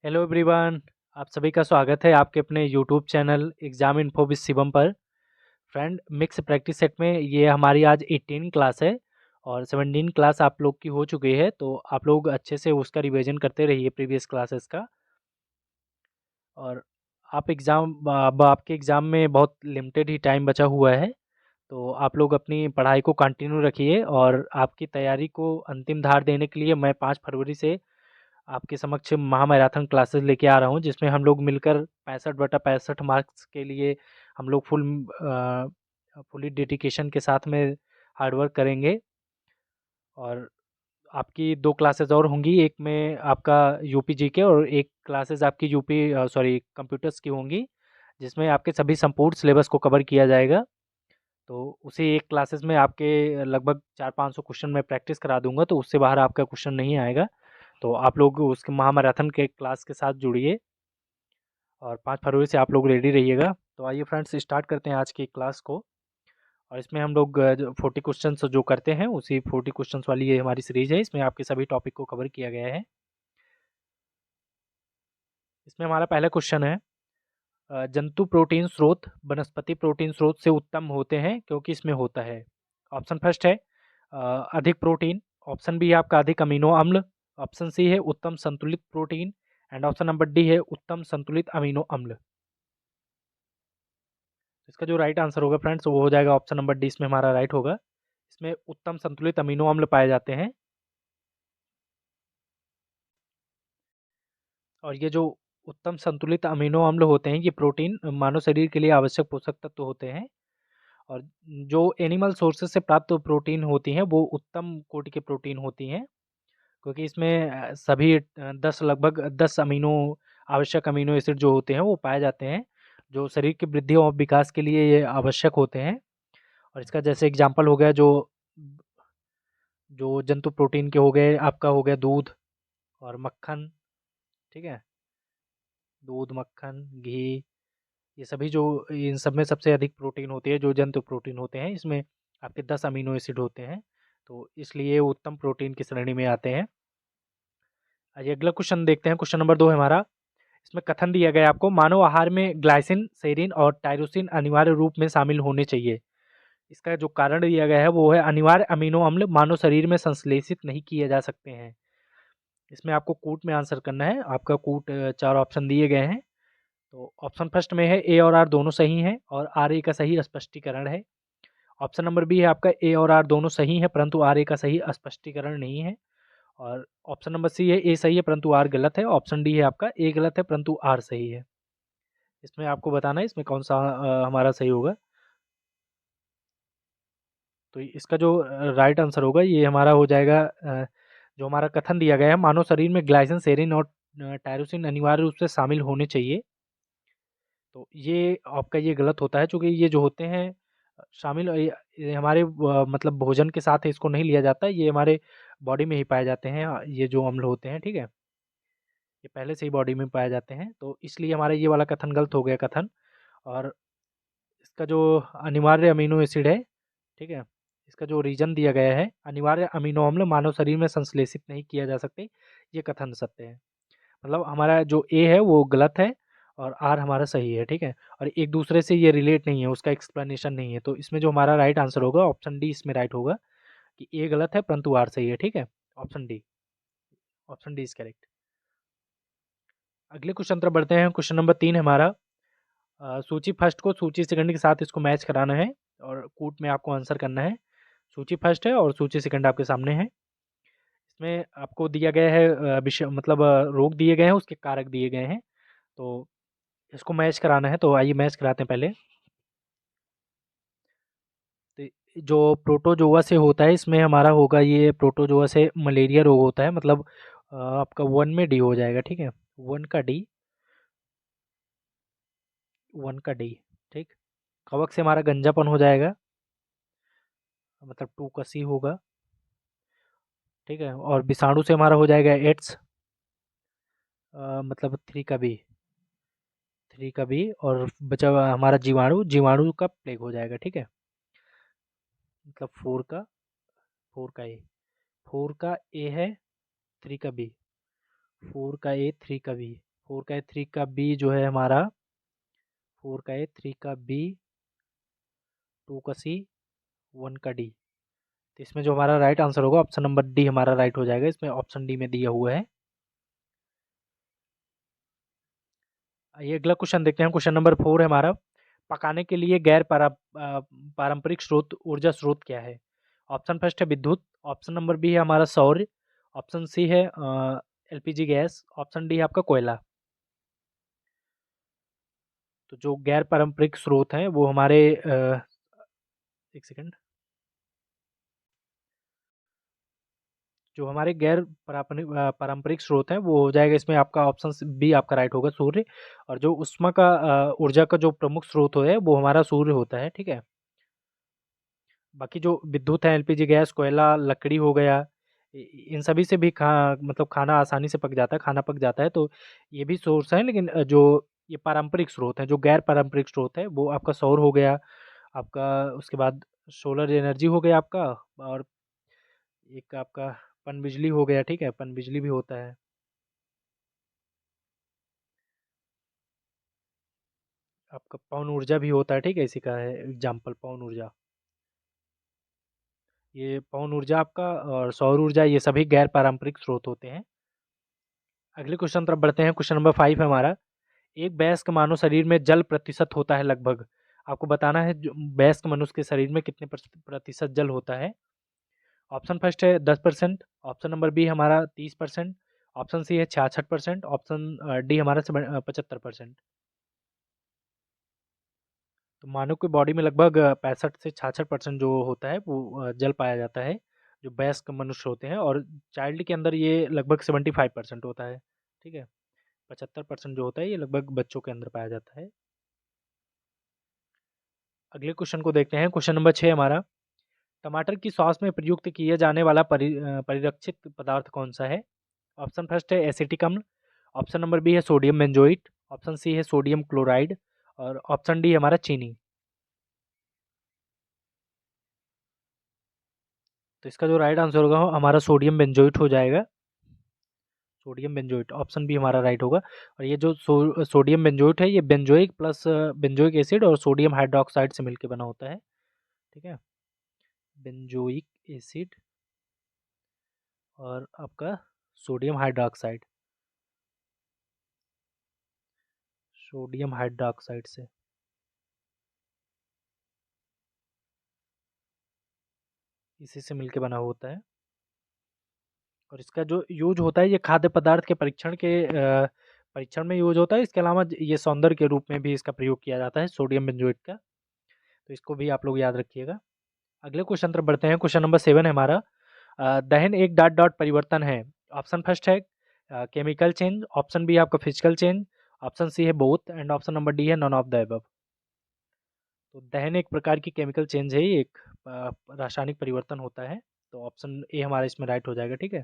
Hello everyone. आप सभी का स्वागत है आपके अपने YouTube channel exam info with Shivam पर। फ्रेंड, मिक्स प्रैक्टिस सेट में ये हमारी आज 18 क्लास है और 17 क्लास आप लोग की हो चुकी है, तो आप लोग अच्छे से उसका रिवीजन करते रहिए प्रीवियस क्लासेस का। और आप एग्ज़ाम अब आपके एग्ज़ाम में बहुत लिमिटेड ही टाइम बचा हुआ है, तो आप लोग अपनी पढ़ाई को कंटिन्यू रखिए और आपकी तैयारी को अंतिम धार देने के लिए मैं 5 फरवरी से आपके समक्ष महामैराथन क्लासेस लेके आ रहा हूँ, जिसमें हम लोग मिलकर 65/65 मार्क्स के लिए हम लोग फुली डेडिकेशन के साथ में हार्ड वर्क करेंगे। और आपकी 2 क्लासेस और होंगी, एक में आपका यूपी जीके और एक क्लासेस आपकी कंप्यूटर्स की होंगी, जिसमें आपके सभी संपूर्ण सिलेबस को कवर किया जाएगा। तो उसी एक क्लासेस में आपके लगभग 400-500 क्वेश्चन मैं प्रैक्टिस करा दूंगा, तो उससे बाहर आपका क्वेश्चन नहीं आएगा। तो आप लोग उसके महामैराथन के क्लास के साथ जुड़िए और 5 फरवरी से आप लोग रेडी रहिएगा। तो आइए फ्रेंड्स, स्टार्ट करते हैं आज की क्लास को। और इसमें हम लोग जो 40 क्वेश्चंस जो करते हैं, उसी 40 क्वेश्चंस वाली ये हमारी सीरीज है। इसमें आपके सभी टॉपिक को कवर किया गया है। इसमें हमारा पहला क्वेश्चन है, जंतु प्रोटीन स्रोत वनस्पति प्रोटीन स्रोत से उत्तम होते हैं क्योंकि इसमें होता है। ऑप्शन फर्स्ट है अधिक प्रोटीन। ऑप्शन बी है आपका अधिक अमीनो अम्ल। ऑप्शन सी है उत्तम संतुलित protein. And option number D है उत्तम संतुलित अमीनो अम्ल। इसका जो राइट आंसर होगा फ्रेंड्स, वो हो जाएगा ऑप्शन नंबर डी। इसमें हमारा राइट होगा। इसमें उत्तम संतुलित अमीनो अम्ल पाए जाते हैं। और ये जो उत्तम संतुलित अमीनो अम्ल होते हैं, ये प्रोटीन मानव शरीर के लिए आवश्यक पोषक तत्व होते हैं। और जो एनिमल सोर्सेज से प्राप्त प्रोटीन होती हैं, वो उत्तम कोटि की प्रोटीन होती हैं, क्योंकि इसमें सभी 10 लगभग 10 आवश्यक अमीनो एसिड जो होते हैं वो पाए जाते हैं, जो शरीर की वृद्धि और विकास के लिए ये आवश्यक होते हैं। और इसका जैसे एग्जांपल हो गया, जो जो जंतु प्रोटीन के हो गए, आपका हो गया दूध और मक्खन। ठीक है, दूध, मक्खन, घी, ये सभी जो इन सब में सबसे अधिक प्रोटीन होती है, जो जंतु प्रोटीन होते हैं, इसमें आपके 10 अमीनो एसिड होते हैं, तो इसलिए वो उत्तम प्रोटीन की श्रेणी में आते हैं। आइए अगला क्वेश्चन देखते हैं। क्वेश्चन नंबर 2 है हमारा। इसमें कथन दिया गया है आपको, मानव आहार में ग्लाइसिन, सेरिन और टायरोसिन अनिवार्य रूप में शामिल होने चाहिए। इसका जो कारण दिया गया है वो है, अनिवार्य अमीनो अम्ल मानव शरीर में संश्लेषित नहीं किए जा सकते हैं। इसमें आपको कूट में आंसर करना है। आपका कूट 4 ऑप्शन दिए गए हैं। तो ऑप्शन फर्स्ट में है ए और आर दोनों सही हैं और आर ए का सही स्पष्टीकरण है। ऑप्शन नंबर बी है आपका, ए और आर दोनों सही हैं परंतु आर ए का सही स्पष्टीकरण नहीं है। और ऑप्शन नंबर सी है, ए सही है परंतु आर गलत है। ऑप्शन डी है आपका, ए गलत है परंतु आर सही है। इसमें आपको बताना है इसमें कौन सा हमारा सही होगा। तो इसका जो राइट आंसर होगा, ये हमारा हो जाएगा, जो हमारा कथन दिया गया है, मानव शरीर में ग्लाइसिन, सेरिन और टायरोसिन अनिवार्य रूप से शामिल होने चाहिए, तो ये आपका ये गलत होता है, चूँकि ये जो होते हैं शामिल ये हमारे मतलब भोजन के साथ इसको नहीं लिया जाता है, ये हमारे बॉडी में ही पाए जाते हैं। ये जो अम्ल होते हैं, ठीक है, ये पहले से ही बॉडी में पाए जाते हैं, तो इसलिए हमारा ये वाला कथन गलत हो गया कथन। और इसका जो अनिवार्य अमीनो एसिड है, ठीक है, इसका जो रीज़न दिया गया है, अनिवार्य अमीनो अम्ल मानव शरीर में संश्लेषित नहीं किया जा सकते, ये कथन सत्य है। मतलब हमारा जो ए है वो गलत है और आर हमारा सही है, ठीक है। और एक दूसरे से ये रिलेट नहीं है, उसका एक्सप्लेनेशन नहीं है, तो इसमें जो हमारा राइट आंसर होगा ऑप्शन डी इसमें राइट होगा, कि ए गलत है परंतु आर सही है, ठीक है। Option D, option D is correct. अगले क्वेश्चन तरफ बढ़ते हैं। क्वेश्चन नंबर 3 है हमारा। सूची फर्स्ट को सूची सेकंड के साथ इसको मैच कराना है और कूट में आपको आंसर करना है। सूची फर्स्ट है और सूची सेकंड आपके सामने है। इसमें आपको दिया गया है विषय, मतलब रोग दिए गए हैं, उसके कारक दिए गए हैं, तो इसको मैच कराना है। तो आइए मैच कराते हैं पहले। तो जो प्रोटोजोआ से होता है, इसमें हमारा होगा, ये प्रोटोजोआ से मलेरिया रोग होता है, मतलब आपका 1 में डी हो जाएगा, ठीक है, 1 का डी, 1 का डी, ठीक। कवक से हमारा गंजापन हो जाएगा, मतलब 2 का सी होगा, ठीक है। और विषाणु से हमारा हो जाएगा एड्स, मतलब 3 का बी, 3 का बी। और बचा हुआ हमारा जीवाणु, जीवाणु का प्लेग हो जाएगा, ठीक है, मतलब 4 का, 4 का ए, 4 का ए है, 3 का बी, 4 का ए, 3 का बी। 4 का ए 3 का बी जो है हमारा 4 का ए 3 का बी 2 का सी 1 का डी। तो इसमें जो हमारा राइट आंसर होगा ऑप्शन नंबर डी हमारा राइट हो जाएगा। इसमें ऑप्शन डी में दिया हुआ है। ये अगला क्वेश्चन देखते हैं। क्वेश्चन नंबर 4 है हमारा, पकाने के लिए पारंपरिक स्रोत ऊर्जा स्रोत क्या है? ऑप्शन फर्स्ट है विद्युत, ऑप्शन नंबर बी है हमारा सौर, ऑप्शन सी है एलपीजी गैस, ऑप्शन डी है आपका कोयला। तो जो गैर पारंपरिक स्रोत हैं वो हमारे एक सेकंड, जो हमारे गैर पारंपरिक स्रोत हैं वो हो जाएगा इसमें आपका ऑप्शन बी आपका राइट होगा, सूर्य। और जो उष्मा का ऊर्जा का जो प्रमुख स्रोत है वो हमारा सूर्य होता है, ठीक है। बाकी जो विद्युत है, एलपीजी गैस, कोयला, लकड़ी हो गया, इन सभी से भी मतलब खाना आसानी से पक जाता है, खाना पक जाता है। तो ये भी सोर्स है, लेकिन जो ये पारंपरिक स्रोत हैं, जो गैर पारंपरिक स्रोत है वो आपका सौर हो गया आपका, उसके बाद सोलर एनर्जी हो गया आपका, और एक आपका पनबिजली हो गया, ठीक है, पनबिजली भी होता है। आपका पवन ऊर्जा भी होता है, ठीक है, इसी का है एग्जाम्पल पवन ऊर्जा। ये पवन ऊर्जा आपका और सौर ऊर्जा ये सभी गैर पारंपरिक स्रोत होते हैं। अगले क्वेश्चन तरफ बढ़ते हैं। क्वेश्चन नंबर 5 है हमारा, एक वयस्क मानव शरीर में जल प्रतिशत होता है लगभग। आपको बताना है जो वयस्क मनुष्य के शरीर में कितने प्रतिशत जल होता है। ऑप्शन फर्स्ट है 10%, ऑप्शन नंबर बी हमारा 30%, ऑप्शन सी है 66%, ऑप्शन डी हमारा 75%। तो मानव की बॉडी में लगभग 65 से 66% जो होता है वो जल पाया जाता है, जो वयस्क मनुष्य होते हैं। और चाइल्ड के अंदर ये लगभग 75% होता है, ठीक है। 75% जो होता है ये लगभग बच्चों के अंदर पाया जाता है। अगले क्वेश्चन को देखते हैं। क्वेश्चन नंबर 6 हमारा, टमाटर की सॉस में प्रयुक्त किए जाने वाला परिरक्षित पदार्थ कौन सा है? ऑप्शन फर्स्ट है एसिटिक अम्ल, ऑप्शन नंबर बी है सोडियम बेंजोइट, ऑप्शन सी है सोडियम क्लोराइड, और ऑप्शन डी हमारा चीनी। तो इसका जो राइट आंसर होगा हमारा सोडियम बेंजोइट हो जाएगा। सोडियम बेंजोइट ऑप्शन बी हमारा राइट होगा। और ये जो सोडियम बेंजोइट है ये बेंजोइक प्लस बेंजोइक एसिड और सोडियम हाइड्रोक्साइड से मिलकर बना होता है, ठीक है। बेंजोइक एसिड और आपका सोडियम हाइड्रोक्साइड, सोडियम हाइड्रोक्साइड से इसी से मिलके बना होता है। और इसका जो यूज होता है ये खाद्य पदार्थ के परीक्षण में यूज होता है। इसके अलावा ये सौंदर्य के रूप में भी इसका प्रयोग किया जाता है सोडियम बेंजोइट का। तो इसको भी आप लोग याद रखिएगा। अगले क्वेश्चन तरफ बढ़ते हैं। क्वेश्चन नंबर 7 है हमारा, दहन एक डॉट डॉट परिवर्तन है। ऑप्शन फर्स्ट है केमिकल चेंज, ऑप्शन बी है आपका फिजिकल चेंज, ऑप्शन सी है both, and option number D है नॉन ऑफ द अबव। तो दहन एक प्रकार की केमिकल चेंज है, ये एक रासायनिक परिवर्तन होता है। तो ऑप्शन ए हमारा इसमें राइट हो जाएगा, ठीक है।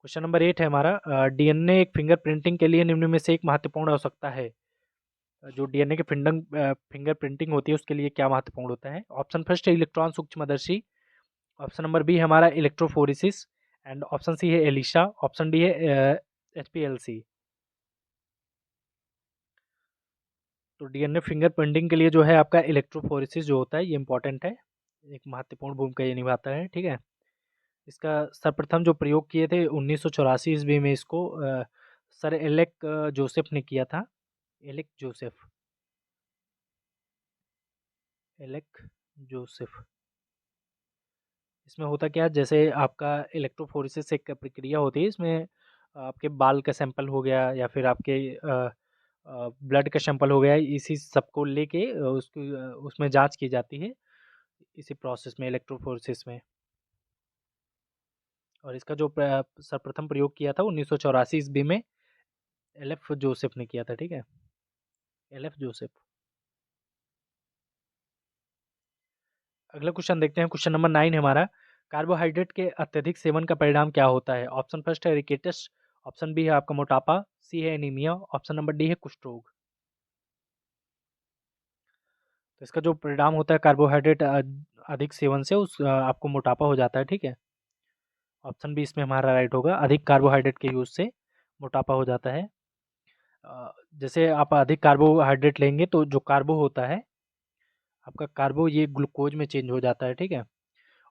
क्वेश्चन नंबर 8 है हमारा, डीएनए एक फिंगर प्रिंटिंग के लिए निम्न में से एक महत्वपूर्ण आवश्यकता है। जो डीएनए के फिंगर प्रिंटिंग होती है उसके लिए क्या महत्वपूर्ण होता है? ऑप्शन फर्स्ट है इलेक्ट्रॉन सूक्ष्मदर्शी, ऑप्शन नंबर बी है हमारा इलेक्ट्रोफोरेसिस, एंड ऑप्शन सी है एलिशा, ऑप्शन डी है एचपीएलसी। तो डीएनए फिंगर प्रिंटिंग के लिए जो है आपका इलेक्ट्रोफोरेसिस जो होता है ये इंपॉर्टेंट है, एक महत्वपूर्ण भूमिका ये निभाता है, ठीक है। इसका सर्वप्रथम जो प्रयोग किए थे 1984 ईस्वी में, इसको सर एलेक जोसेफ ने किया था। Alec Joseph, Alec Joseph. इसमें होता क्या है, जैसे आपका इलेक्ट्रोफोरेसिस एक प्रक्रिया होती है, इसमें आपके बाल का सैंपल हो गया या फिर आपके ब्लड का सैंपल हो गया, इसी सबको लेके उसमें जांच की जाती है इसी प्रोसेस में, इलेक्ट्रोफोरेसिस में। और इसका जो सर्वप्रथम प्रयोग किया था 1984 ईस्वी में एलएफ जोसेफ ने किया था, ठीक है, एलएफ जोसेफ। अगला क्वेश्चन देखते हैं। क्वेश्चन नंबर 9 है हमारा, कार्बोहाइड्रेट के अत्यधिक सेवन का परिणाम क्या होता है? ऑप्शन फर्स्ट है रिकेटस, ऑप्शन बी है आपका मोटापा, सी है एनीमिया, ऑप्शन नंबर डी है कुष्ठ रोग। तो इसका जो परिणाम होता है कार्बोहाइड्रेट अधिक सेवन से आपको मोटापा हो जाता है, ठीक है। ऑप्शन बी इसमें हमारा राइट होगा, अधिक कार्बोहाइड्रेट के यूज से मोटापा हो जाता है। जैसे आप अधिक कार्बोहाइड्रेट लेंगे तो जो कार्बो होता है आपका, कार्बो ये ग्लूकोज में चेंज हो जाता है, ठीक है।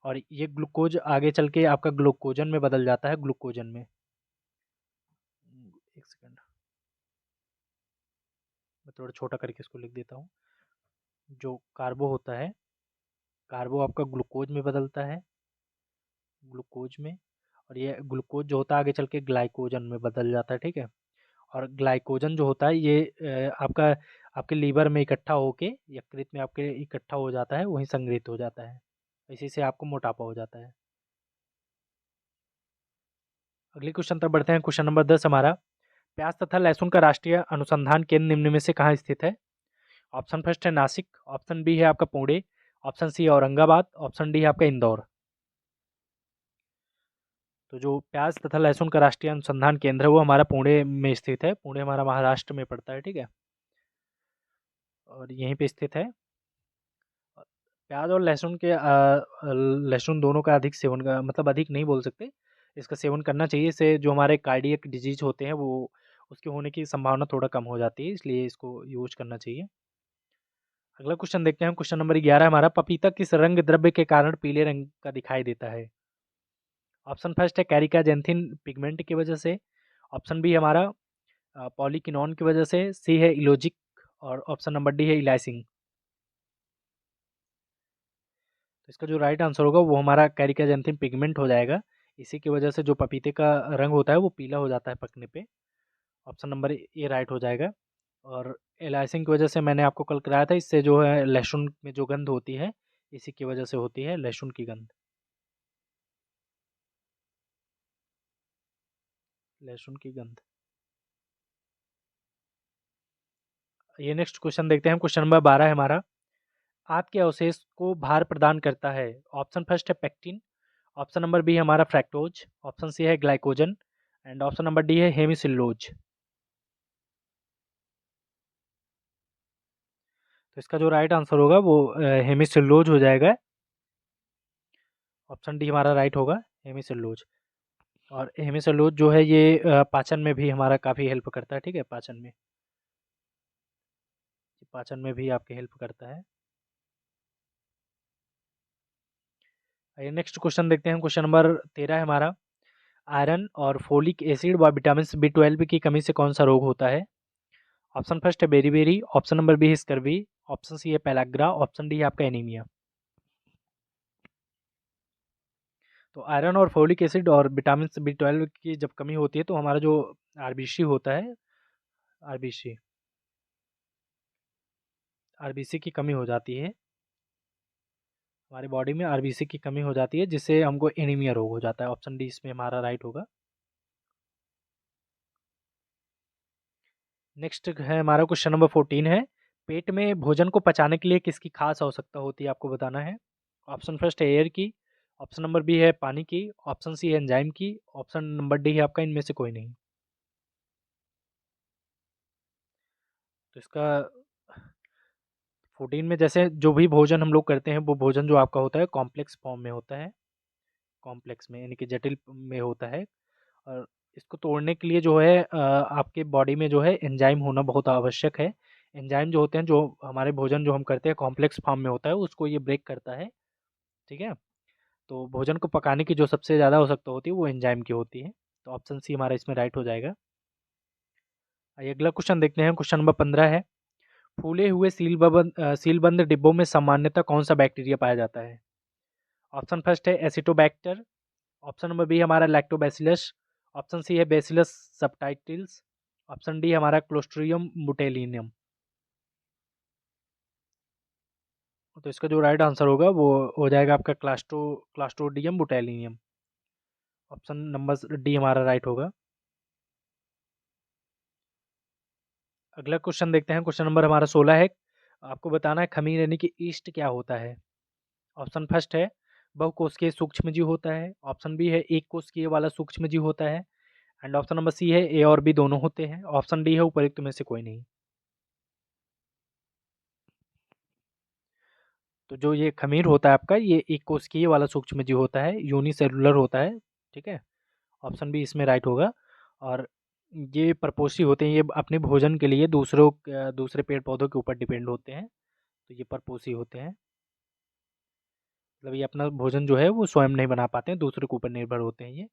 और ये ग्लूकोज आगे चल के आपका ग्लूकोजन में बदल जाता है, ग्लूकोजन में। एक सेकंड, मैं थोड़ा छोटा करके इसको लिख देता हूँ। जो कार्बो होता है, कार्बो आपका ग्लूकोज में बदलता है, ग्लूकोज में। और ये ग्लूकोज जो होता है आगे चल के ग्लाइकोजन में बदल जाता है, ठीक है। और ग्लाइकोजन जो होता है ये आपका आपके लीवर में इकट्ठा होके, यकृत में आपके इकट्ठा हो जाता है, वहीं संग्रहित हो जाता है। इसी से आपको मोटापा हो जाता है। अगले क्वेश्चन तक बढ़ते हैं। क्वेश्चन नंबर 10 हमारा, प्याज तथा लहसुन का राष्ट्रीय अनुसंधान केंद्र निम्न में से कहाँ स्थित है? ऑप्शन फर्स्ट है नासिक, ऑप्शन बी है आपका पुणे, ऑप्शन सी है औरंगाबाद, ऑप्शन डी है आपका इंदौर। तो जो प्याज तथा लहसुन का राष्ट्रीय अनुसंधान केंद्र है वो हमारा पुणे में स्थित है। पुणे हमारा महाराष्ट्र में पड़ता है, ठीक है, और यहीं पे स्थित है। प्याज और लहसुन के लहसुन दोनों का अधिक सेवन का मतलब, अधिक नहीं बोल सकते, इसका सेवन करना चाहिए। इससे जो हमारे कार्डियक डिजीज होते हैं वो उसके होने की संभावना थोड़ा कम हो जाती है, इसलिए इसको यूज करना चाहिए। अगला क्वेश्चन देखते हैं। क्वेश्चन नंबर 11 हमारा, पपीता किस रंग द्रव्य के कारण पीले रंग का दिखाई देता है? ऑप्शन फर्स्ट है कैरिका जेंथिन पिगमेंट की वजह से, ऑप्शन बी हमारा पॉलीकिनोन की वजह से, सी है इलोजिक, और ऑप्शन नंबर डी है इलाइसिन। तो इसका जो राइट आंसर होगा वो हमारा कैरिका जेंथिन पिगमेंट हो जाएगा। इसी की वजह से जो पपीते का रंग होता है वो पीला हो जाता है पकने पे। ऑप्शन नंबर ए राइट हो जाएगा। और इलाइसिन की वजह से मैंने आपको कल कराया था, इससे जो है लहसुन में जो गंध होती है इसी की वजह से होती है, लहसुन की गंध, लहसुन की गंध। ये नेक्स्ट क्वेश्चन देखते हैं। क्वेश्चन नंबर 12 है हमारा, आंत के अवशेष को भार प्रदान करता है? ऑप्शन फर्स्ट है पेक्टिन, ऑप्शन नंबर बी है हमारा फ्रैक्टोज, ऑप्शन सी है glycogen, and option number D है हेमिसिल्लोज। तो इसका जो राइट आंसर होगा वो हेमिसिल्लोज हो जाएगा। ऑप्शन डी हमारा राइट होगा, हेमिसिल्लोज। और हेमिसिल्लोज जो है ये पाचन में भी हमारा काफ़ी हेल्प करता है, ठीक है, पाचन में, पाचन में भी आपके हेल्प करता है। आइए नेक्स्ट क्वेश्चन देखते हैं। क्वेश्चन नंबर 13 है हमारा, आयरन और फोलिक एसिड व विटामिन B12 की कमी से कौन सा रोग होता है? ऑप्शन फर्स्ट है बेरी, ऑप्शन नंबर बी है स्कर्वी, ऑप्शन सी है पेलाग्रा, ऑप्शन डी है आपका एनीमिया। तो आयरन और फोलिक एसिड और विटामिन B12 की जब कमी होती है तो हमारा जो आरबीसी होता है, आरबीसी आरबीसी की कमी हो जाती है, हमारी बॉडी में आरबीसी की कमी हो जाती है, जिससे हमको एनीमिया रोग हो जाता है। ऑप्शन डी इसमें हमारा राइट होगा। नेक्स्ट है हमारा क्वेश्चन नंबर 14 है, पेट में भोजन को पचाने के लिए किसकी खास आवश्यकता होती है आपको बताना है? ऑप्शन फर्स्ट है एयर की, ऑप्शन नंबर बी है पानी की, ऑप्शन सी है एंजाइम की, ऑप्शन नंबर डी है आपका इनमें से कोई नहीं। तो इसका 14 में जैसे जो भी भोजन हम लोग करते हैं वो भोजन जो आपका होता है कॉम्प्लेक्स फॉर्म में होता है, कॉम्प्लेक्स में यानी कि जटिल में होता है। और इसको तोड़ने के लिए जो है आपके बॉडी में जो है एंजाइम होना बहुत आवश्यक है। एंजाइम जो होते हैं, जो हमारे भोजन जो हम करते हैं कॉम्प्लेक्स फॉर्म में होता है, उसको ये ब्रेक करता है, ठीक है। तो भोजन को पकाने की जो सबसे ज़्यादा आवश्यकता होती है वो एंजाइम की होती है। तो ऑप्शन सी हमारा इसमें राइट हो जाएगा। आइए अगला क्वेश्चन देखते हैं। क्वेश्चन नंबर 15 है, फूले हुए सीलबंद डिब्बों में सामान्यतः कौन सा बैक्टीरिया पाया जाता है? ऑप्शन फर्स्ट है एसिटोबैक्टर, ऑप्शन नंबर बी हमारा लैक्टोबैसिलस, ऑप्शन सी है बैसिलस सबटाइटिल्स, ऑप्शन डी हमारा क्लोस्ट्रिडियम बुटेलिनियम। तो इसका जो राइट आंसर होगा वो हो जाएगा आपका क्लास्ट्रोडियम बुटेलिनियम। ऑप्शन नंबर डी हमारा राइट होगा। अगला क्वेश्चन देखते हैं। क्वेश्चन नंबर हमारा 16 है, आपको बताना है खमीर यानी कि ईस्ट क्या होता है? ऑप्शन फर्स्ट है बहुकोशिकीय सूक्ष्मजीव होता है, ऑप्शन बी है एक कोशिकीय वाला सूक्ष्मजीव होता है, एंड ऑप्शन नंबर सी है ए और बी दोनों होते हैं, ऑप्शन डी है उपयुक्त में से कोई नहीं। तो जो ये खमीर होता है आपका, ये एक कोशिकीय वाला सूक्ष्मजीव होता है, यूनिसेलुलर होता है, ठीक है। ऑप्शन बी इसमें राइट होगा। और ये परपोषी होते हैं, ये अपने भोजन के लिए दूसरे पेड़ पौधों के ऊपर डिपेंड होते हैं, तो ये परपोषी होते हैं। मतलब ये अपना भोजन जो है वो स्वयं नहीं बना पाते हैं, दूसरे के ऊपर निर्भर होते हैं ये।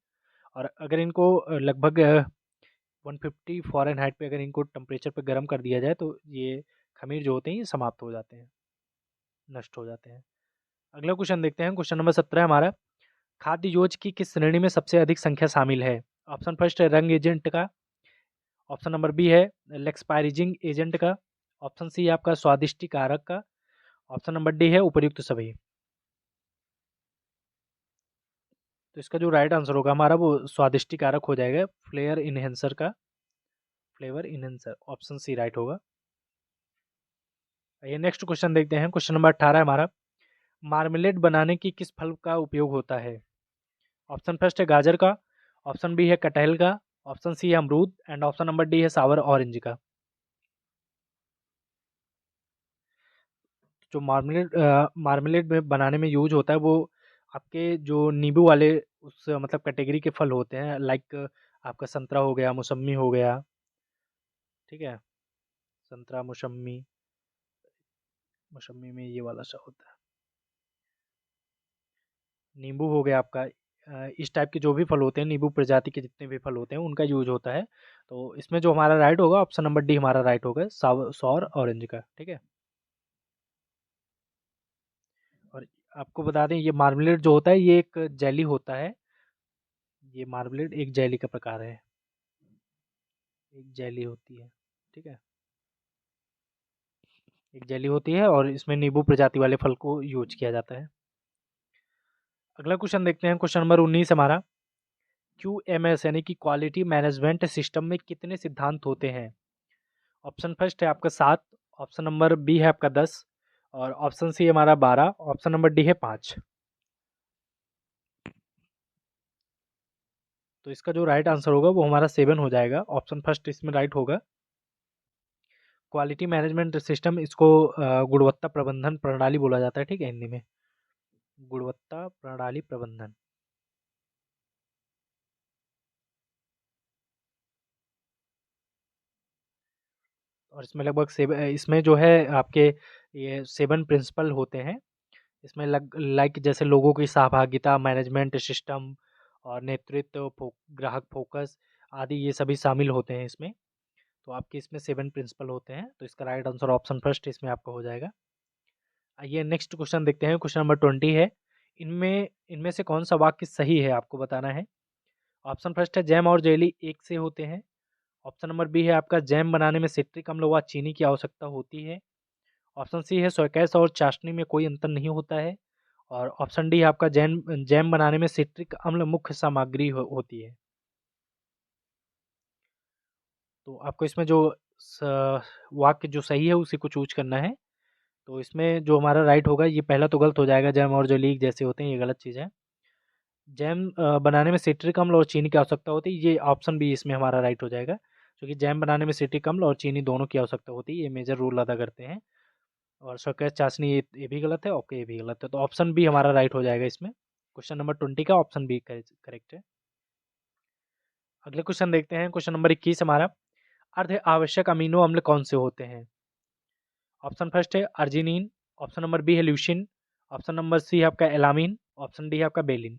और अगर इनको लगभग 150 फ़ारेनहाइट पे अगर इनको टेम्परेचर पे गर्म कर दिया जाए तो ये खमीर जो होते हैं ये समाप्त हो जाते हैं, नष्ट हो जाते हैं। अगला क्वेश्चन देखते हैं, क्वेश्चन नंबर 17 हमारा, खाद्य योज की किस श्रेणी में सबसे अधिक संख्या शामिल है? ऑप्शन फर्स्ट है रंग एजेंट का, ऑप्शन नंबर बी है लेक्सपायरिजिंग एजेंट का, ऑप्शन सी है आपका स्वादिष्टिकारक का, ऑप्शन नंबर डी है उपर्युक्त सभी। तो इसका जो राइट आंसर होगा हमारा वो स्वादिष्टिकारक हो जाएगा, flavour enhancer, option C right होगा। ये नेक्स्ट क्वेश्चन देखते हैं, क्वेश्चन नंबर 18 हमारा, मार्मलेड बनाने की किस फल का उपयोग होता है? ऑप्शन फर्स्ट है गाजर का, ऑप्शन बी है कटहल का, ऑप्शन सी है अमरूद एंड ऑप्शन नंबर डी है सावर ऑरेंज का। जो मार्मलेड में बनाने में यूज होता है वो आपके जो नींबू वाले उस मतलब कैटेगरी के फल होते हैं, लाइक आपका संतरा हो गया, मौसम्मी हो गया, ठीक है, संतरा मौसम्मी, मौसम्मी में ये वाला सा होता है, नींबू हो गया आपका, इस टाइप के जो भी फल होते हैं, नींबू प्रजाति के जितने भी फल होते हैं उनका यूज होता है। तो इसमें जो हमारा राइट होगा ऑप्शन नंबर डी हमारा राइट होगा, सौर ऑरेंज का, ठीक है। और आपको बता दें ये मार्मलेट जो होता है ये एक जेली होता है, ये मार्मलेट एक जेली का प्रकार है, एक जेली होती है, ठीक है, एक जेली होती है और इसमें नींबू प्रजाति वाले फल को यूज किया जाता है। अगला क्वेश्चन देखते हैं, क्वेश्चन नंबर 19 हमारा, QMS यानी कि क्वालिटी मैनेजमेंट सिस्टम में कितने सिद्धांत होते हैं? ऑप्शन फर्स्ट है आपका 7, ऑप्शन नंबर बी है आपका 10 और ऑप्शन सी हमारा 12, ऑप्शन नंबर डी है 5। तो इसका जो राइट आंसर होगा वो हमारा 7 हो जाएगा, ऑप्शन फर्स्ट इसमें राइट होगा। क्वालिटी मैनेजमेंट सिस्टम इसको गुणवत्ता प्रबंधन प्रणाली बोला जाता है, ठीक है, हिंदी में गुणवत्ता प्रणाली प्रबंधन। और इसमें लगभग इसमें जो है आपके ये 7 प्रिंसिपल होते हैं। इसमें लाइक जैसे लोगों की सहभागिता, मैनेजमेंट सिस्टम और नेतृत्व, ग्राहक फोकस आदि ये सभी शामिल होते हैं इसमें। तो आपके इसमें 7 प्रिंसिपल होते हैं, तो इसका राइट आंसर ऑप्शन फर्स्ट इसमें आपका हो जाएगा। आइए नेक्स्ट क्वेश्चन देखते हैं, क्वेश्चन नंबर 20 है, इनमें इनमें से कौन सा वाक्य सही है आपको बताना है। ऑप्शन फर्स्ट है जैम और जेली एक से होते हैं, ऑप्शन नंबर बी है आपका जैम बनाने में सिट्रिक अम्ल व चीनी की आवश्यकता होती है, ऑप्शन सी है सोयकैस और चाशनी में कोई अंतर नहीं होता है, और ऑप्शन डी है आपका जैम जैम बनाने में सिट्रिक अम्ल मुख्य सामग्री होती है। तो आपको इसमें जो वाक्य जो सही है उसी को चूज करना है। तो इसमें जो हमारा राइट होगा ये पहला तो गलत हो जाएगा, जैम और जेली एक जैसे होते हैं, ये गलत चीज़ है। जैम बनाने में सिट्रिक अम्ल और चीनी की आवश्यकता होती है, ये ऑप्शन बी इसमें हमारा राइट हो जाएगा, क्योंकि जैम बनाने में सिट्रिक अम्ल और चीनी दोनों की आवश्यकता होती है, ये मेजर रोल अदा करते हैं। और शौकिया चाशनी ये भी गलत है, ओके ये भी गलत है, तो ऑप्शन बी हमारा राइट हो जाएगा इसमें। क्वेश्चन नंबर 20 का ऑप्शन बी करेक्ट है। अगले क्वेश्चन देखते हैं, क्वेश्चन नंबर 21 हमारा, अर्ध आवश्यक अमीनो अम्ल कौन से होते हैं? ऑप्शन फर्स्ट है अर्जिनिन, ऑप्शन नंबर बी है ल्यूशिन, ऑप्शन नंबर सी है आपका एलामीन, ऑप्शन डी है आपका बेलिन।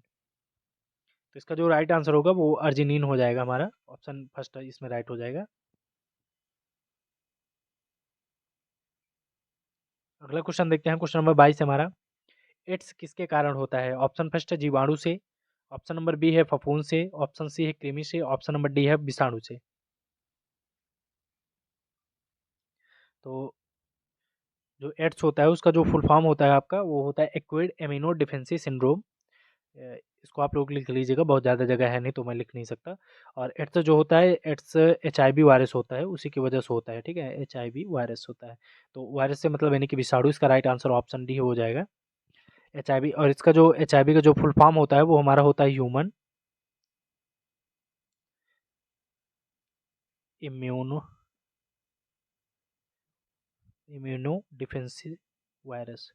तो इसका जो राइट आंसर होगा वो अर्जिनिन हो जाएगा हमारा, ऑप्शन फर्स्ट इसमें राइट हो जाएगा। अगला क्वेश्चन देखते हैं, क्वेश्चन नंबर 22 हमारा, एड्स किसके कारण होता है? ऑप्शन फर्स्ट है जीवाणु से, ऑप्शन नंबर बी है फफूंद से, ऑप्शन सी है कृमि से, ऑप्शन नंबर डी है विषाणु से। तो जो एड्स होता है उसका जो फुल फॉर्म होता है आपका वो होता है एक्वायर्ड एमिनो डिफिशिएंसी सिंड्रोम। इसको आप लोग लिख लीजिएगा, बहुत ज़्यादा जगह है नहीं तो मैं लिख नहीं सकता। और एड्स जो होता है, एड्स HIV वायरस होता है, उसी की वजह से होता है, ठीक है, HIV वायरस होता है। तो वायरस से मतलब यानी कि विषाणु, इसका राइट आंसर ऑप्शन डी हो जाएगा, HIV। और इसका जो HIV का जो फुल फॉर्म होता है वो हमारा होता है ह्यूमन इम्यूनो इम्यूनो डिफेंसी वायरस,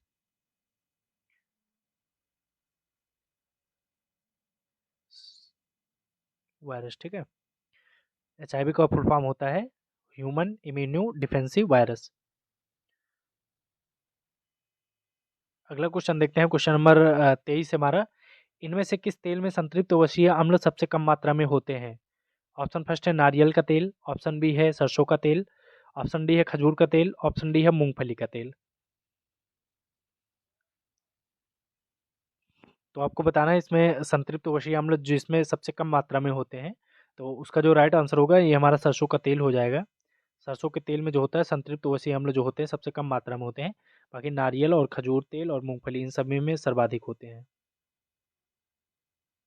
ठीक है। HIV का फुल फॉर्म होता है ह्यूमन इम्यूनो डिफेंसिव वायरस। अगला क्वेश्चन देखते हैं, क्वेश्चन नंबर 23 हमारा। इनमें से किस तेल में संतृप्त वसीय अम्ल सबसे कम मात्रा में होते हैं? ऑप्शन फर्स्ट है नारियल का तेल, ऑप्शन बी है सरसों का तेल, ऑप्शन डी है खजूर का तेल, ऑप्शन डी है मूंगफली का तेल। तो आपको बताना है इसमें संतृप्त वसीय अम्ल जिसमें सबसे कम मात्रा में होते हैं, तो उसका जो राइट आंसर होगा ये हमारा सरसों का तेल हो जाएगा। सरसों के तेल में जो होता है संतृप्त वसीय अम्ल जो होते हैं सबसे कम मात्रा में होते हैं। बाकी नारियल और खजूर तेल और मूंगफली इन सभी में सर्वाधिक होते हैं।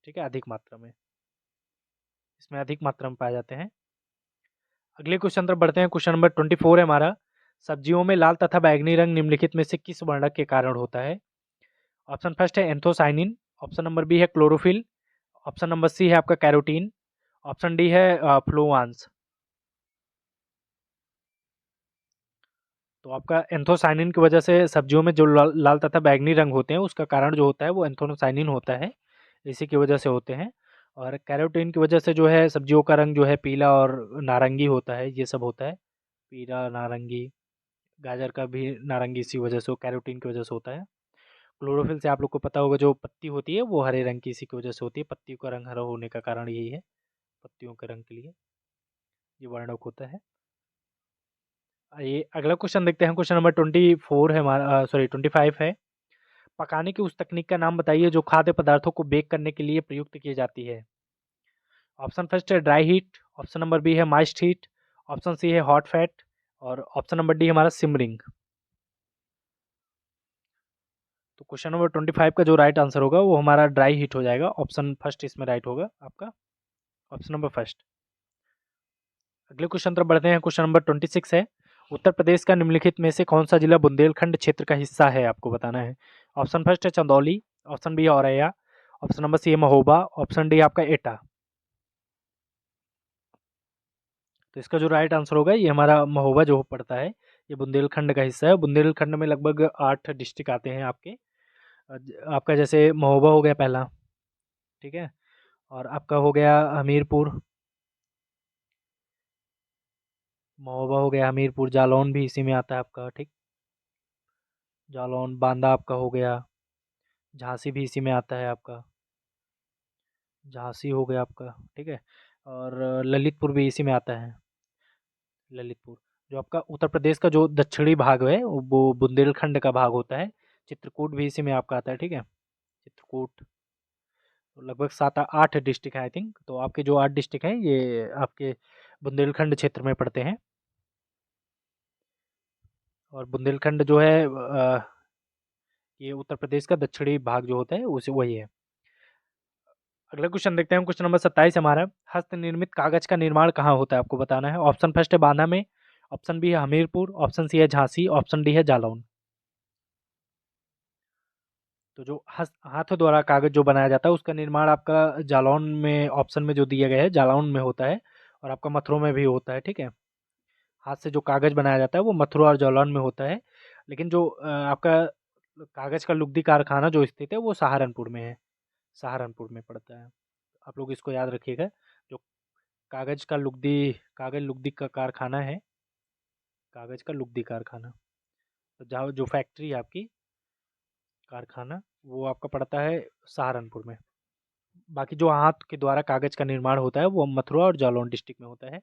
ठीक है, अधिक मात्रा में, इसमें अधिक मात्रा में पाए जाते हैं। अगले क्वेश्चन तरफ बढ़ते हैं, क्वेश्चन नंबर 24 है हमारा। सब्जियों में लाल तथा बैंगनी रंग निम्नलिखित में से किस वर्णक के कारण होता है? ऑप्शन फर्स्ट है एंथोसाइनिन, ऑप्शन नंबर बी है क्लोरोफिल, ऑप्शन नंबर सी है आपका कैरोटीन, ऑप्शन डी है फ्लोवांस। तो आपका एंथोसाइनिन की वजह से सब्जियों में जो लाल लाल तथा बैंगनी रंग होते हैं उसका कारण जो होता है वो एंथोसाइनिन होता है, इसी की वजह से होते हैं। और कैरोटीन की वजह से जो है सब्जियों का रंग जो है पीला और नारंगी होता है, ये सब होता है, पीला नारंगी। गाजर का भी नारंगी इसी वजह से, कैरोटीन की वजह से होता है। क्लोरोफिल से आप लोग को पता होगा जो पत्ती होती है वो हरे रंग की इसी की वजह से होती है, पत्तियों का रंग हरा होने का कारण यही है, पत्तियों के रंग के लिए ये वर्णक होता है। ये अगला क्वेश्चन देखते हैं, क्वेश्चन नंबर 24 है हमारा, सॉरी 25 है। पकाने की उस तकनीक का नाम बताइए जो खाद्य पदार्थों को बेक करने के लिए प्रयुक्त की जाती है? ऑप्शन फर्स्ट है dry heat, option number B है माइस्ट हीट, ऑप्शन सी है हॉट फैट, और ऑप्शन नंबर डी हमारा सिमरिंग। तो क्वेश्चन नंबर 25 का जो राइट आंसर होगा वो हमारा ड्राई हीट हो जाएगा, ऑप्शन फर्स्ट इसमें राइट होगा आपका, ऑप्शन नंबर फर्स्ट। अगले क्वेश्चन तरफ बढ़ते हैं, क्वेश्चन नंबर 26 है। उत्तर प्रदेश का निम्नलिखित में से कौन सा जिला बुंदेलखंड क्षेत्र का हिस्सा है, आपको बताना है। ऑप्शन फर्स्ट है चंदौली, ऑप्शन बी है औरैया, ऑप्शन नंबर सी है महोबा, ऑप्शन डी आपका एटा। तो इसका जो राइट आंसर होगा ये हमारा महोबा जो पड़ता है, ये बुंदेलखंड का हिस्सा है। बुंदेलखंड में लगभग 8 डिस्ट्रिक्ट आते हैं आपके। आपका जैसे महोबा हो गया पहला, ठीक है, और आपका हो गया हमीरपुर, महोबा हो गया हमीरपुर, जालौन भी इसी में आता है आपका, ठीक, जालौन, बांदा आपका हो गया, झांसी भी इसी में आता है आपका, झांसी हो गया आपका, ठीक है, और ललितपुर भी इसी में आता है, ललितपुर। जो आपका उत्तर प्रदेश का जो दक्षिणी भाग है वो बुंदेलखंड का भाग होता है। चित्रकूट भी इसी में आपका आता है, ठीक है, चित्रकूट। तो लगभग 7-8 डिस्ट्रिक्ट है आई थिंक, तो आपके जो 8 डिस्ट्रिक्ट हैं ये आपके बुंदेलखंड क्षेत्र में पड़ते हैं। और बुंदेलखंड जो है ये उत्तर प्रदेश का दक्षिणी भाग जो होता है उसे वही है। अगला क्वेश्चन देखते हैं, क्वेश्चन नंबर 27 हमारा। हस्त निर्मित कागज का निर्माण कहाँ होता है, आपको बताना है। ऑप्शन फर्स्ट है बांदा में, ऑप्शन बी है हमीरपुर, ऑप्शन सी है झांसी, ऑप्शन डी है जालौन। तो जो हस्त हाथों द्वारा कागज जो बनाया जाता है उसका निर्माण आपका जालौन में, ऑप्शन में जो दिया गया है जालौन में होता है, और आपका मथुरा में भी होता है, ठीक है। हाथ से जो कागज बनाया जाता है वो मथुरा और जालौन में होता है। लेकिन जो आपका कागज का लुगदी कारखाना जो स्थित है वो सहारनपुर में है, सहारनपुर में पड़ता है। आप लोग इसको याद रखिएगा। जो कागज लुगदी का कारखाना है, कागज का लुगदी कारखाना, तो जहाँ जो फैक्ट्री है आपकी, कारखाना, वो आपका पड़ता है सहारनपुर में। बाकी जो हाथ के द्वारा कागज का निर्माण होता है वो मथुरा और जालौन डिस्ट्रिक्ट में होता है।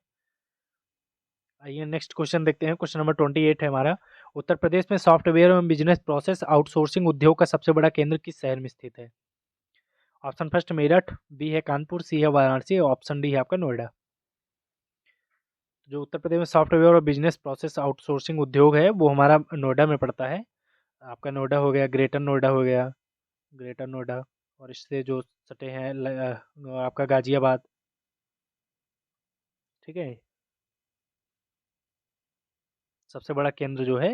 आइए नेक्स्ट क्वेश्चन देखते हैं, क्वेश्चन नंबर 28 है हमारा। उत्तर प्रदेश में सॉफ्टवेयर एवं बिजनेस प्रोसेस आउटसोर्सिंग उद्योग का सबसे बड़ा केंद्र किस शहर में स्थित है? ऑप्शन फर्स्ट मेरठ, बी है कानपुर, सी है वाराणसी, ऑप्शन डी है आपका नोएडा। जो उत्तर प्रदेश में सॉफ्टवेयर और बिजनेस प्रोसेस आउटसोर्सिंग उद्योग है वो हमारा नोएडा में पड़ता है। आपका नोएडा हो गया, ग्रेटर नोएडा हो गया, ग्रेटर नोएडा, और इससे जो सटे हैं आपका गाजियाबाद, ठीक है। सबसे बड़ा केंद्र जो है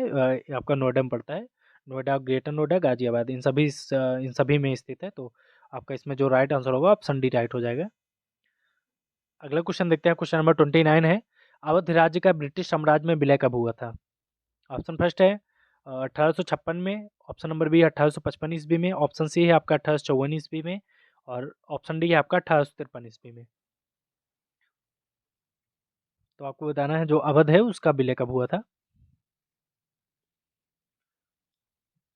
आपका नोएडा में पड़ता है। नोएडा, ग्रेटर नोएडा, गाजियाबाद, इन सभी में स्थित है। तो आपका इसमें जो राइट आंसर होगा ऑप्शन डी राइट हो जाएगा। अगला क्वेश्चन देखते हैं, क्वेश्चन नंबर 29 है। अवध राज्य का ब्रिटिश साम्राज्य में विलय कब हुआ था? ऑप्शन फर्स्ट है 1856 में, ऑप्शन नंबर बी 1855 ईस्वी में, ऑप्शन सी है आपका 1854 ईस्वी में, और ऑप्शन डी है आपका 1853 ईस्वी में। तो आपको बताना है जो अवध है उसका विलय कब हुआ था।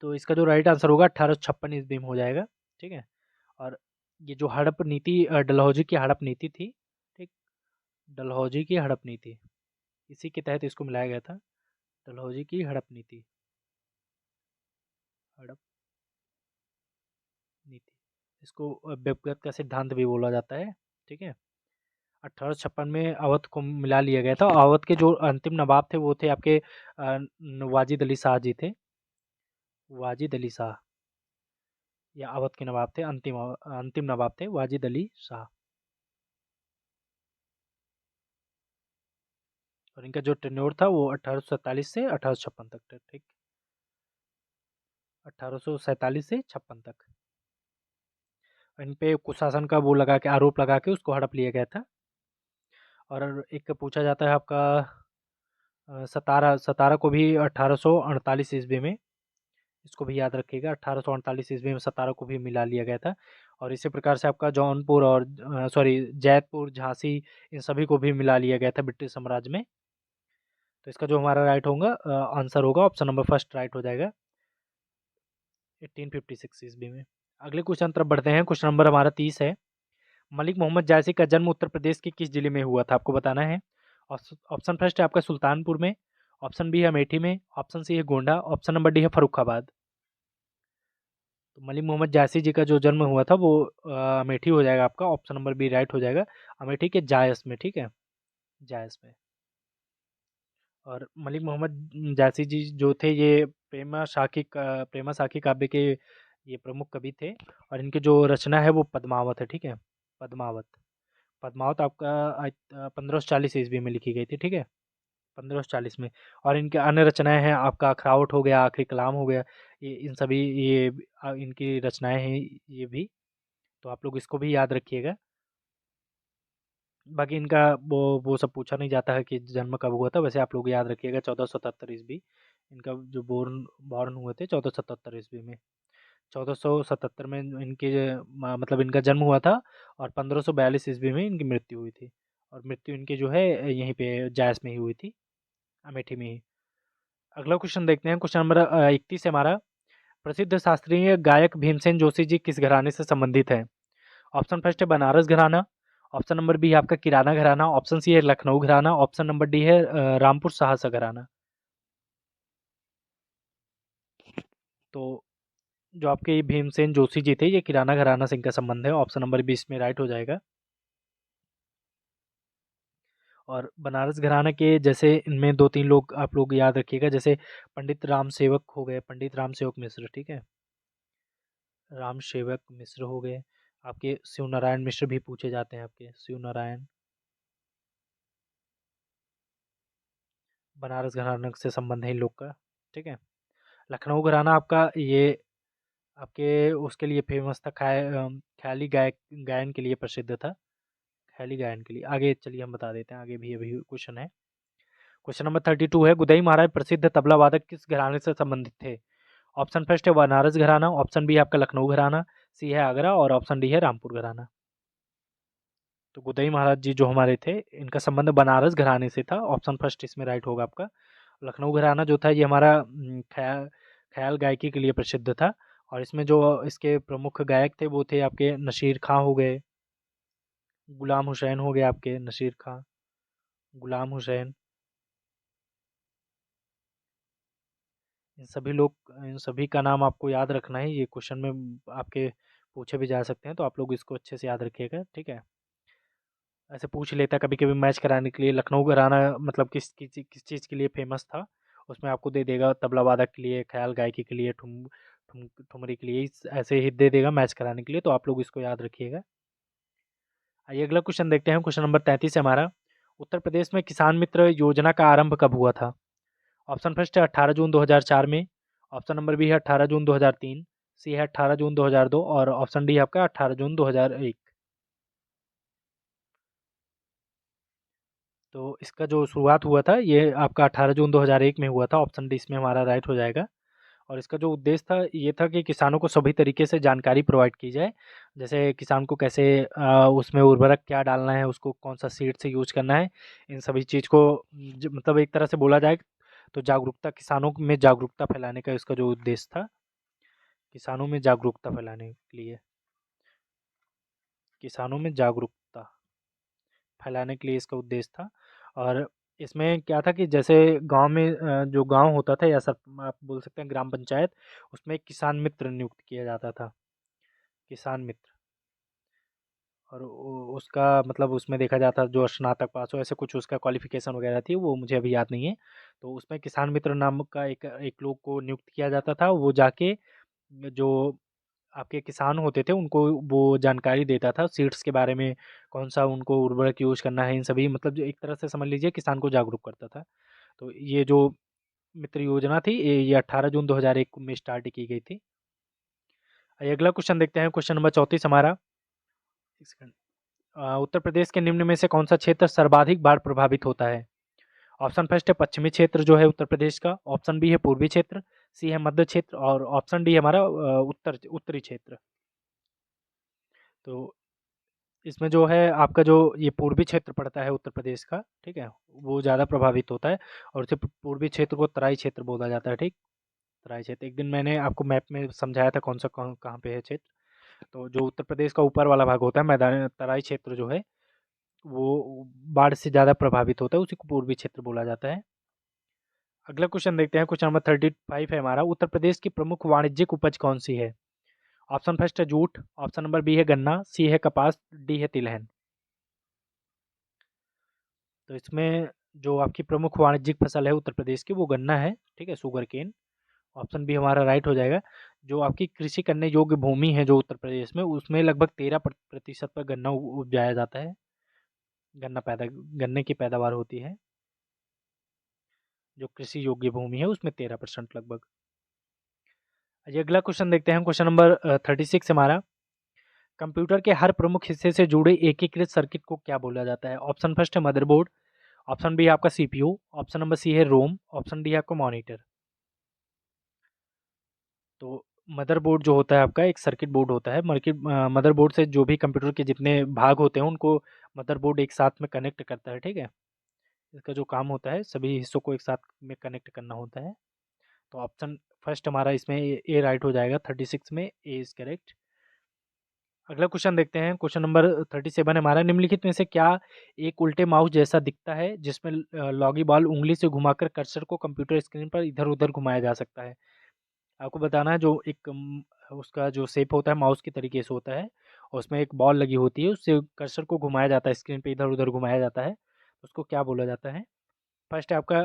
तो इसका जो राइट आंसर होगा 1856 ईस्वी में हो जाएगा। ठीक है। और ये जो हड़प नीति डलहौजी की हड़प नीति थी। ठीक। डलहौजी की हड़प नीति, इसी के तहत इसको मिलाया गया था। डलहौजी की हड़प नीति, हड़प नीति, इसको व्यक्तिगत का सिद्धांत भी बोला जाता है। ठीक है। 1856 में अवध को मिला लिया गया था। अवध के जो अंतिम नवाब थे वो थे आपके वाजिद अली शाह जी थे। वाजिद अली शाह, या अवध के नवाब थे, अंतिम नवाब थे वाजिद अली शाह। और इनका जो टेन्योर था वो 1847 से 1856 तक था। ठीक। 1847 से 56 तक इन पे कुशासन का वो लगा के, आरोप लगा के उसको हड़प लिया गया था। और एक पूछा जाता है आपका सतारा, सतारा को भी 1848 ईस्वी में, इसको भी याद रखिएगा, 1848 ईस्वी में सतारा को भी मिला लिया गया था। और इसी प्रकार से आपका जौनपुर और सॉरी जैतपुर, झांसी, इन सभी को भी मिला लिया गया था ब्रिटिश साम्राज्य में। तो इसका जो हमारा राइट होगा आंसर होगा ऑप्शन नंबर फर्स्ट राइट हो जाएगा 1856 ईस्वी में। अगले क्वेश्चन तरफ बढ़ते हैं। क्वेश्चन नंबर हमारा 30 है। मलिक मोहम्मद जायसी का जन्म उत्तर प्रदेश के किस जिले में हुआ था, आपको बताना है। ऑप्शन फर्स्ट है आपका सुल्तानपुर में, ऑप्शन बी है अमेठी में, ऑप्शन सी है गोंडा, ऑप्शन नंबर डी है फर्रुखाबाद। तो मलिक मोहम्मद जायसी जी का जो जन्म हुआ था वो अमेठी हो जाएगा आपका, ऑप्शन नंबर बी राइट हो जाएगा, अमेठी के जायस में। ठीक है, जायस में। और मलिक मोहम्मद जायसी जी जो थे ये प्रेमा साखी काव्य के ये प्रमुख कवि थे। और इनकी जो रचना है वो पद्मावत है। ठीक है, पद्मावत। पद्मावत आपका 1540 ईस्वी में लिखी गई थी। ठीक है, 1540 में। और इनके अन्य रचनाएं हैं आपका अखरावट हो गया, आखिरी कलाम हो गया, ये इन सभी ये इनकी रचनाएं हैं ये भी। तो आप लोग इसको भी याद रखिएगा। बाकी इनका वो सब पूछा नहीं जाता है कि जन्म कब हुआ था, वैसे आप लोग याद रखिएगा 1477 ईस्वी। इनका जो बोर्न बॉर्न हुए थे 1477 ईस्वी में। 1477 में इनके मतलब इनका जन्म हुआ था। और 1542 ईस्वी में इनकी मृत्यु हुई थी। और मृत्यु इनकी जो है यहीं पे जायस में ही हुई थी, अमेठी में ही। अगला क्वेश्चन देखते हैं। क्वेश्चन नंबर 31 है हमारा। प्रसिद्ध शास्त्रीय गायक भीमसेन जोशी जी किस घराने से संबंधित हैं। ऑप्शन फर्स्ट है बनारस घराना, ऑप्शन नंबर बी है आपका किराना घराना, ऑप्शन सी है लखनऊ घराना, ऑप्शन नंबर डी है रामपुर साहसा घराना। तो जो आपके ये भीमसेन जोशी जी थे ये किराना घराना से इनका संबंध है, ऑप्शन नंबर बी इसमें राइट हो जाएगा। और बनारस घराना के जैसे इनमें दो तीन लोग आप लोग याद रखिएगा, जैसे पंडित राम सेवक हो गए, पंडित राम सेवक मिश्र। ठीक है, राम सेवक मिश्र हो गए। आपके शिव नारायण मिश्र भी पूछे जाते हैं, आपके शिव नारायण। बनारस घराना से संबंध है इन लोग का। ठीक है। लखनऊ घराना आपका ये आपके उसके लिए फेमस था, ख्याली गायन के लिए प्रसिद्ध था, ख्याली गायन के लिए। आगे चलिए हम बता देते हैं, आगे भी अभी क्वेश्चन है। क्वेश्चन नंबर 32 है। गुदई महाराज प्रसिद्ध तबला वादक किस घराने से संबंधित थे। ऑप्शन फर्स्ट है बनारस घराना, ऑप्शन बी है आपका लखनऊ घराना, सी है आगरा, और ऑप्शन डी है रामपुर घराना। तो गुदई महाराज जी जो हमारे थे इनका संबंध बनारस घराने से था, ऑप्शन फर्स्ट इसमें राइट होगा आपका। लखनऊ घराना जो था ये हमारा ख्याल ख्याल गायकी के लिए प्रसिद्ध था। और इसमें जो इसके प्रमुख गायक थे वो थे आपके नशीर खां हो गए, गुलाम हुसैन हो गए, आपके नशीर खां, गुलाम हुसैन। इन सभी का नाम आपको याद रखना है, ये क्वेश्चन में आपके पूछे भी जा सकते हैं, तो आप लोग इसको अच्छे से याद रखिएगा। ठीक है, ऐसे पूछ लेता है कभी कभी मैच कराने के लिए, लखनऊ घराना मतलब किस चीज़ के लिए फेमस था, उसमें आपको दे देगा तबला वादक के लिए, ख्याल गायकी के लिए, ठुमरी के लिए, ऐसे ही दे देगा मैच कराने के लिए, तो आप लोग इसको याद रखिएगा। आइए अगला क्वेश्चन देखते हैं। क्वेश्चन नंबर 33 है हमारा। उत्तर प्रदेश में किसान मित्र योजना का आरंभ कब हुआ था। ऑप्शन फर्स्ट है 18 जून 2004 में, ऑप्शन नंबर बी है 18 जून 2003, सी है 18 जून 2002, और ऑप्शन डी है आपका 18 जून 2001। तो इसका जो शुरुआत हुआ था ये आपका 18 जून 2001 में हुआ था, ऑप्शन डी इसमें हमारा राइट हो जाएगा। और इसका जो उद्देश्य था ये था कि किसानों को सभी तरीके से जानकारी प्रोवाइड की जाए। जैसे किसान को कैसे उसमें उर्वरक क्या डालना है, उसको कौन-सा सीड से यूज़ करना है, इन सभी चीज़ को मतलब एक तरह से बोला जाए तो जागरूकता, किसानों में जागरूकता फैलाने का इसका जो उद्देश्य था, किसानों में जागरूकता फैलाने के लिए, किसानों में जागरूकता फैलाने के लिए इसका उद्देश्य था। और इसमें क्या था कि जैसे गाँव में जो गाँव होता था या सब आप बोल सकते हैं ग्राम पंचायत, उसमें एक किसान मित्र नियुक्त किया जाता था, किसान मित्र। और उसका मतलब उसमें देखा जाता जो स्नातक पास हो, ऐसे कुछ उसका क्वालिफिकेशन वगैरह थी, वो मुझे अभी याद नहीं है। तो उसमें किसान मित्र नाम का एक एक लोग को नियुक्त किया जाता था, वो जाके जो आपके किसान होते थे उनको वो जानकारी देता था सीड्स के बारे में, कौन सा उनको उर्वरक यूज़ करना है, इन सभी मतलब जो एक तरह से समझ लीजिए किसान को जागरूक करता था। तो ये जो मित्र योजना थी ये 18 जून 2001 में स्टार्ट की गई थी। आइए अगला क्वेश्चन देखते हैं, क्वेश्चन नंबर 34 हमारा। एक सेकंड। उत्तर प्रदेश के निम्न में से कौन सा क्षेत्र सर्वाधिक बाढ़ प्रभावित होता है? ऑप्शन फर्स्ट है पश्चिमी क्षेत्र जो है उत्तर प्रदेश का, ऑप्शन बी है पूर्वी क्षेत्र, सी है मध्य क्षेत्र और ऑप्शन डी हमारा उत्तरी क्षेत्र। तो इसमें जो है आपका जो ये पूर्वी क्षेत्र पड़ता है उत्तर प्रदेश का, ठीक है, वो ज़्यादा प्रभावित होता है। और उसे पूर्वी क्षेत्र को तराई क्षेत्र बोला जाता है, ठीक। तराई क्षेत्र एक दिन मैंने आपको मैप में समझाया था कौन सा कहाँ पे है क्षेत्र। तो जो उत्तर प्रदेश का ऊपर वाला भाग होता है मैदानी तराई क्षेत्र जो है वो बाढ़ से ज़्यादा प्रभावित होता है, उसी को पूर्वी क्षेत्र बोला जाता है। अगला क्वेश्चन देखते हैं, क्वेश्चन नंबर 35 है हमारा। उत्तर प्रदेश की प्रमुख वाणिज्यिक उपज कौन सी है? ऑप्शन फर्स्ट है जूट, ऑप्शन नंबर बी है गन्ना, सी है कपास, डी है तिलहन। तो इसमें जो आपकी प्रमुख वाणिज्यिक फसल है उत्तर प्रदेश की वो गन्ना है, ठीक है, शुगर केन। ऑप्शन बी हमारा राइट हो जाएगा। जो आपकी कृषि करने योग्य भूमि है जो उत्तर प्रदेश में, उसमें लगभग 13% पर गन्ना उपजाया जाता है। गन्ने की पैदावार होती है। जो कृषि योग्य भूमि है उसमें 13% लगभग। ये अगला क्वेश्चन देखते हैं, क्वेश्चन नंबर 36 हमारा। कंप्यूटर के हर प्रमुख हिस्से से जुड़े एकीकृत सर्किट को क्या बोला जाता है? ऑप्शन फर्स्ट है मदरबोर्ड, ऑप्शन बी है आपका सीपीयू, ऑप्शन नंबर सी है रोम, ऑप्शन डी है आपका मॉनिटर। तो मदरबोर्ड जो होता है आपका एक सर्किट बोर्ड होता है। मदरबोर्ड से जो भी कंप्यूटर के जितने भाग होते हैं उनको मदरबोर्ड एक साथ में कनेक्ट करता है, ठीक है। इसका जो काम होता है सभी हिस्सों को एक साथ में कनेक्ट करना होता है। तो ऑप्शन फर्स्ट हमारा इसमें ए राइट हो जाएगा, 36 में ए इज करेक्ट। अगला क्वेश्चन देखते हैं, क्वेश्चन नंबर 37 हमारा। निम्नलिखित में से क्या एक उल्टे माउस जैसा दिखता है जिसमें लॉगी बॉल उंगली से घुमाकर कर्सर को कंप्यूटर स्क्रीन पर इधर उधर घुमाया जा सकता है? आपको बताना है जो एक उसका जो शेप होता है माउस के तरीके से होता है और उसमें एक बॉल लगी होती है, उससे कर्सर को घुमाया जाता है, स्क्रीन पे इधर उधर घुमाया जाता है, उसको क्या बोला जाता है? फर्स्ट है आपका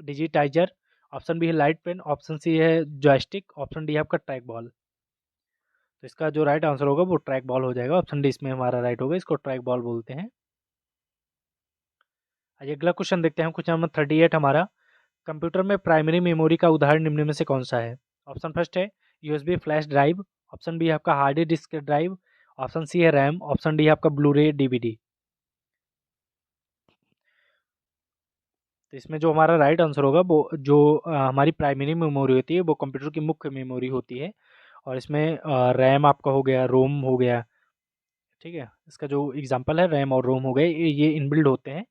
डिजिटाइजर, ऑप्शन बी है लाइट पेन, ऑप्शन सी है जॉयस्टिक, ऑप्शन डी है आपका ट्रैक बॉल। तो इसका जो राइट आंसर होगा वो ट्रैक बॉल हो जाएगा, ऑप्शन डी इसमें हमारा राइट होगा, इसको ट्रैक बॉल बोलते हैं। आइए अगला क्वेश्चन देखते हैं, क्वेश्चन नंबर 38 हमारा। कंप्यूटर में प्राइमरी मेमोरी का उदाहरण निम्न में से कौन सा है? ऑप्शन फर्स्ट है USB flash drive, option B है आपका hard disk drive, option C है रैम, ऑप्शन डी है आपका ब्लूरे डीवीडी। तो इसमें जो हमारा राइट आंसर होगा वो जो हमारी प्राइमरी मेमोरी होती है वो कंप्यूटर की मुख्य मेमोरी होती है। और इसमें रैम आपका हो गया, रोम हो गया, ठीक है। इसका जो एग्जांपल है रैम और रोम हो गए, ये इनबिल्ड होते हैं।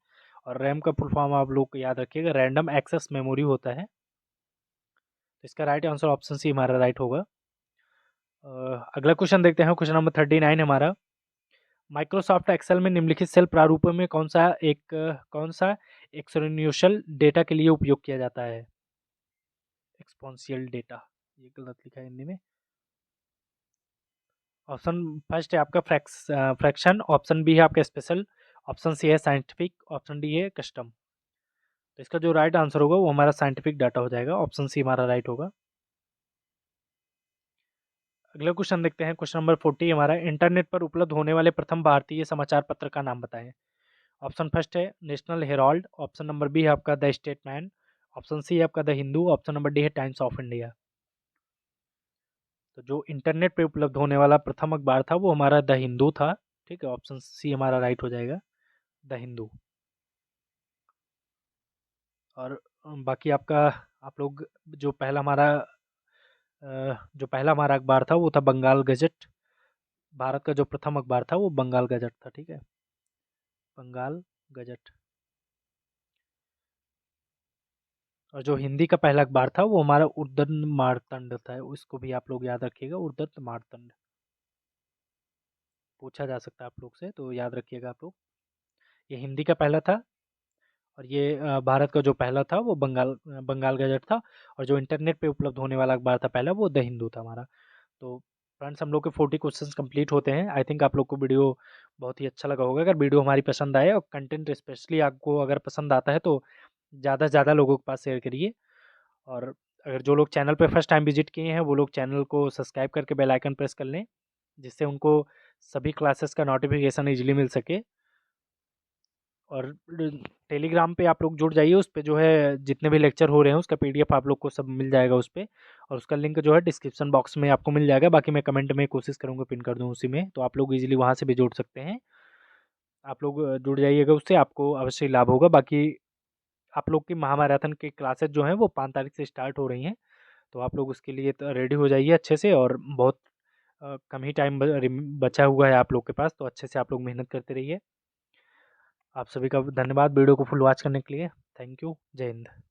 और रैम का फुल फॉर्म आप लोग को याद रखिएगा, रैंडम एक्सेस मेमोरी होता है। तो इसका राइट आंसर ऑप्शन सी हमारा राइट होगा। अगला क्वेश्चन देखते हैं, क्वेश्चन नंबर 39 हमारा। माइक्रोसॉफ्ट एक्सेल में निम्नलिखित सेल प्रारूपों में कौन सा एक्सपोनेंशियल डेटा के लिए उपयोग किया जाता है? एक्सपोनेंशियल डेटा, ये गलत लिखा है हिंदी में। ऑप्शन फर्स्ट है आपका फ्रैक्शन, ऑप्शन बी है आपका स्पेशल, ऑप्शन सी है साइंटिफिक, ऑप्शन डी है कस्टम। तो इसका जो राइट आंसर होगा वो हमारा साइंटिफिक डाटा हो जाएगा, ऑप्शन सी हमारा राइट होगा। अगला क्वेश्चन देखते हैं, क्वेश्चन नंबर 40 हमारा। इंटरनेट पर उपलब्ध होने वाले प्रथम भारतीय समाचार पत्र का नाम बताएं? ऑप्शन फर्स्ट है National Herald, option number B है आपका द स्टेटमैन, ऑप्शन सी है आपका the Hindu, option number D है टाइम्स ऑफ इंडिया। तो जो इंटरनेट पे उपलब्ध होने वाला प्रथम अखबार था वो हमारा द हिंदू था, ठीक है, ऑप्शन सी हमारा राइट हो जाएगा, द हिंदू। और बाकी आपका आप लोग जो पहला हमारा जो पहला हमारा अखबार था वो था बंगाल गज़ट। भारत का जो प्रथम अखबार था वो बंगाल गज़ट था, ठीक है? बंगाल गज़ट। और जो हिंदी का पहला अखबार था वो हमारा उर्दन मारतंड था, उसको भी आप लोग याद रखिएगा, उर्दत मारतंड। पूछा जा सकता है आप लोग से, तो याद रखिएगा आप लोग। ये हिंदी का पहला था, और ये भारत का जो पहला था वो बंगाल गज़ट था। और जो इंटरनेट पे उपलब्ध होने वाला अखबार था पहला, वो द हिंदू था हमारा। तो फ्रेंड्स, हम लोग के 40 क्वेश्चंस कंप्लीट होते हैं। आई थिंक आप लोग को वीडियो बहुत ही अच्छा लगा होगा। अगर वीडियो हमारी पसंद आए और कंटेंट स्पेशली आपको अगर पसंद आता है तो ज़्यादा से ज़्यादा लोगों के पास शेयर करिए। और अगर जो लोग चैनल पे फर्स्ट टाइम विजिट किए हैं वो लोग चैनल को सब्सक्राइब करके बेल आइकन प्रेस कर लें, जिससे उनको सभी क्लासेस का नोटिफिकेशन इजीली मिल सके। और टेलीग्राम पे आप लोग जुड़ जाइए, उस पे जो है जितने भी लेक्चर हो रहे हैं उसका पीडीएफ आप लोग को सब मिल जाएगा उस पे। और उसका लिंक जो है डिस्क्रिप्शन बॉक्स में आपको मिल जाएगा, बाकी मैं कमेंट में कोशिश करूँगा पिन कर दूँ उसी में, तो आप लोग इजीली वहाँ से भी जुड़ सकते हैं। आप लोग जुड़ जाइएगा, उससे आपको अवश्य लाभ होगा। बाकी आप लोग की महामैराथन की क्लासेस जो हैं वो 5 तारीख से स्टार्ट हो रही हैं, तो आप लोग उसके लिए तो रेडी हो जाइए अच्छे से। और बहुत कम ही टाइम बचा हुआ है आप लोग के पास, तो अच्छे से आप लोग मेहनत करते रहिए। आप सभी का धन्यवाद वीडियो को फुल वॉच करने के लिए। Thank you. जय हिंद।